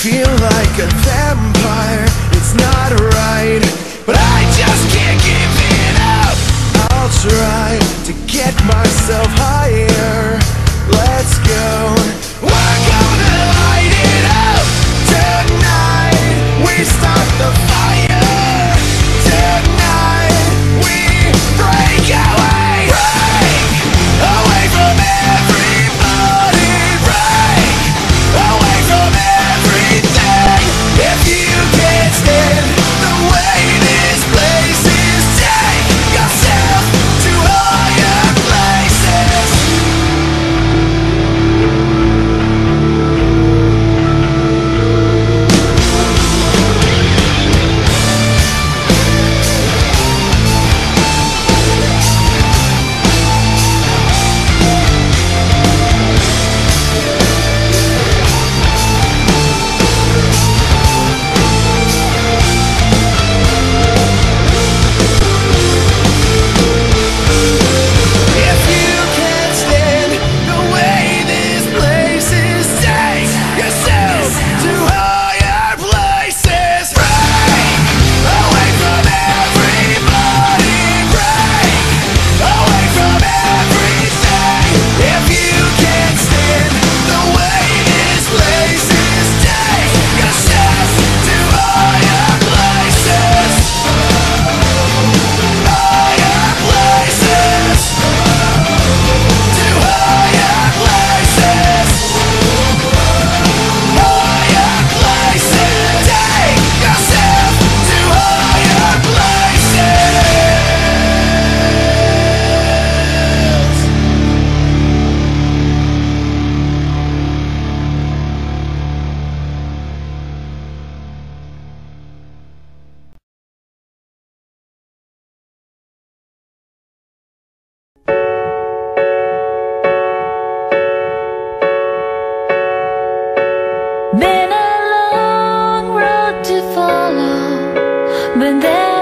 feel like a vampire. It's not right, but I just can't give it up. I'll try to get myself higher. Let's go. We're gonna light it up tonight. We start the fire tonight. We break away, break away from everybody, break away from everything. If you can't stand the way this place is, take yourself to higher places. If you can't stand the way this place is, take yourself to higher places. Break away from everybody, break away from everything. If you can't stand the way this place is, take yourself to higher places. Higher places. To higher places. Higher places. Take yourself to higher Been a long road to follow, but there